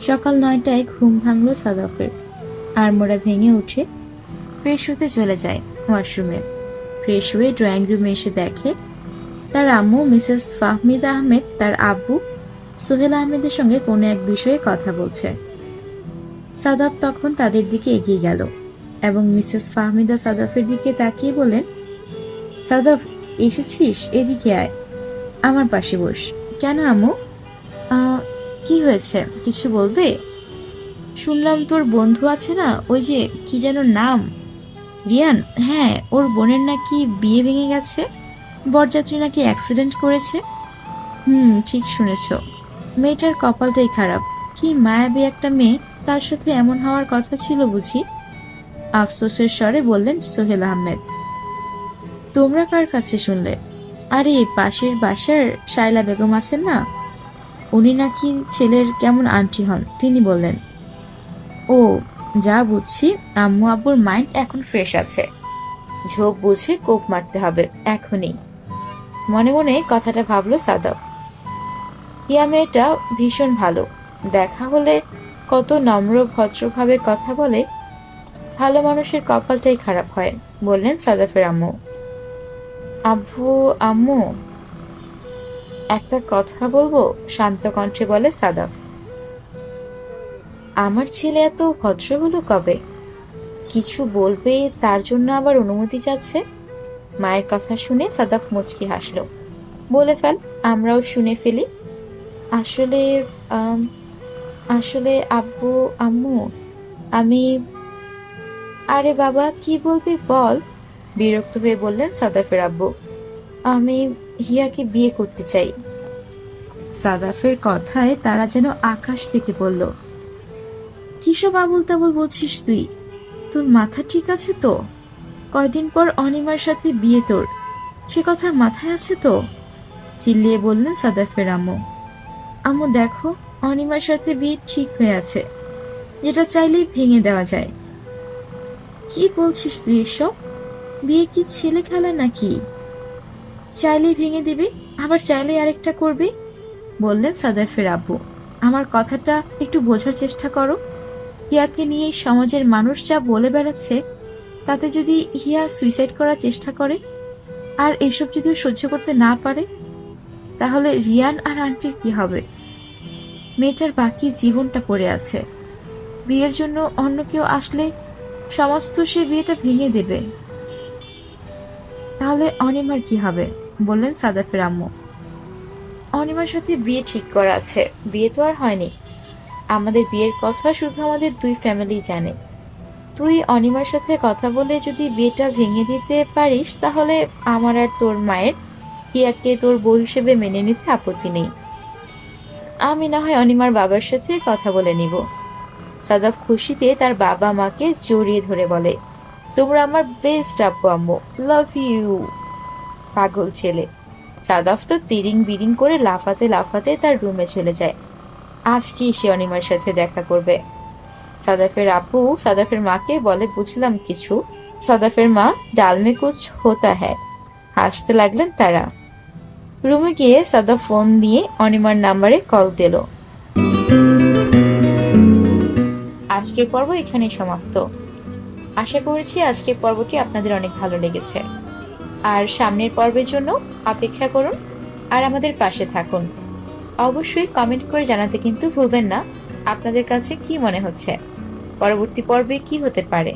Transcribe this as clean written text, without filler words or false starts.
সকাল ৯টায় ঘুম ভাঙল সাদাফের। আড়মোড়া ভেঙে উঠে ফ্রেশ হতে চলে যায় ওয়াশরুমে। ফ্রেশ হয়ে ড্রয়িং রুমে এসে দেখে তার আম্মু মিসেস ফাহমিদা আহমেদ তার আব্বু সোহেল আহমেদের সঙ্গে কোনো এক বিষয়ে কথা বলছে। সাদাফ তখন তাদের দিকে এগিয়ে গেল এবং মিসেস ফাহমিদা সাদাফের দিকে তাকিয়ে বলেন, সাদাফ, এসেছিস? এদিকে আয়, আমার পাশে বস। কেন আম্মু? কি হয়েছে, কিছু বলবে? শুনলাম তোর বন্ধু আছে না, ওই যে কি যেন নাম, রিয়ান। হ্যাঁ, ওর বোনের নাকি বিয়ে ভেঙে গেছে, বরযাত্রী নাকি অ্যাক্সিডেন্ট করেছে। ঠিক শুনেছ। মেয়েটার কপালটাই খারাপ। কি মায়াবী একটা মেয়ে, তার সাথে এমন হওয়ার কথা ছিল বুঝি? আফসোসের স্বরে বললেন সোহেল আহমেদ। তোমরা কার কাছে শুনলে? আরে পাশের বাসার শায়লা বেগম আছেন না, উনি নাকি ছেলের কেমন আন্টি হন, তিনি বললেন। ও, যা বুঝছি আম্মু আব্বুর মাইন্ড এখন ফ্রেশ আছে। ঝোপ বুঝে কোপ মারতে হবে এখনই, মনে মনে কথাটা ভাবলো সাদাফ। ইয়া মেয়েটা ভীষণ ভালো, দেখা হলে কত নম্র ভদ্রভাবে কথা বলে। ভালো মানুষের কপালটাই খারাপ হয়, বললেন সাদাফের আম্মু। আব্বু, আম্মু, একটা কথা বলবো, শান্ত কণ্ঠে বলে সাদাফ। আমার ছেলে এত ভদ্র হলো কবে? কিছু বলবে তার জন্য আবার অনুমতি চাচ্ছে। মায়ের কথা শুনে সাদাফ মুচকি হাসলো। বলে ফেল, আমরাও শুনে ফেলি। আসলে আম, আসলে আব্বু, আম্মু, আমি। আরে বাবা, কি বলবি বল, বিরক্ত হয়ে বললেন সাদাফের আব্বু। আমি হিয়াকে বিয়ে করতে চাই। সাদাফের কথায় তারা যেন আকাশ থেকে বলল, কিসব আবল তাবল বলছিস তুই? তোর মাথা ঠিক আছে তো? কয়দিন পর অনিমার সাথে বিয়ে তোর, সে কথা মাথায় আছে তো? চিল্লিয়ে বললেন সাদাফের আম্মু। আম্মু দেখো, অনিমার সাথে বিয়ে ঠিক হয়ে আছে, যেটা চাইলেই ভেঙে দেওয়া যায়। কি বলছিস তুই এসব? বিয়ে কি ছেলে খেলা নাকি? চাইলেই ভেঙে দিবি, আবার চাইলেই আরেকটা করবি, বললেন সাদাফের আব্বু। আমার কথাটা একটু বোঝার চেষ্টা করো। হিয়াকে নিয়ে সমাজের মানুষ যা বলে বেড়াচ্ছে, তাতে যদি হিয়া সুইসাইড করার চেষ্টা করে আর এসব যদি সহ্য করতে না পারে, তাহলে রিয়ান আর আন্টির কি হবে? মেয়েটার বাকি জীবনটা পড়ে আছে। বিয়ের জন্য অন্য কেউ আসলে সমাজ তো সে বিয়েটা ভেঙে দেবে। তাহলে অনিমার কি হবে, বললেন সাদাফের আম্মু। অনিমার সাথে বিয়ে ঠিক করা আছে, বিয়ে তো আর হয়নি। আমাদের বিয়ের কথা শুধু আমাদের দুই ফ্যামিলি জানে। তুই অনিমার সাথে কথা বলে যদি বিয়েটা ভেঙে দিতে পারিস, তাহলে আমার আর তোর মায়ের হিয়াকে তোর বউ হিসেবে মেনে নিতে আপত্তি নেই। আমি না হয় অনিমার বাবার সাথে কথা বলে নিব। সাদাফ খুশিতে তার বাবা মাকে জড়িয়ে ধরে বলে, তোমরা আমার বেস্ট আব্বু আম্মু, লাভ ইউ। পাগল ছেলে। সাদাফ তো তিরিং বিরিং করে লাফাতে লাফাতে তার রুমে চলে যায়। আজকেই সে অনিমার সাথে দেখা করবে। সাদাফের আপু সাদাফের মাকে বলে, বুঝলাম কিছু। সাদাফের মা, ডাল মে কুছ হোতা হ্যায়। হাসতে লাগলেন তারা। রুমে গিয়ে সাদাফ ফোন দিয়ে অনিমার নাম্বারে কল দিল। আজকের পর্ব এখানেই সমাপ্ত। আশা করছি আজকের পর্বটি আপনাদের অনেক ভালো লেগেছে। আর সামনের পর্বের জন্য অপেক্ষা করুন আর আমাদের পাশে থাকুন। অবশ্যই কমেন্ট করে জানাতে কিন্তু ভুলবেন না আপনাদের কাছে কি মনে হচ্ছে, পরবর্তী পর্বে কি হতে পারে।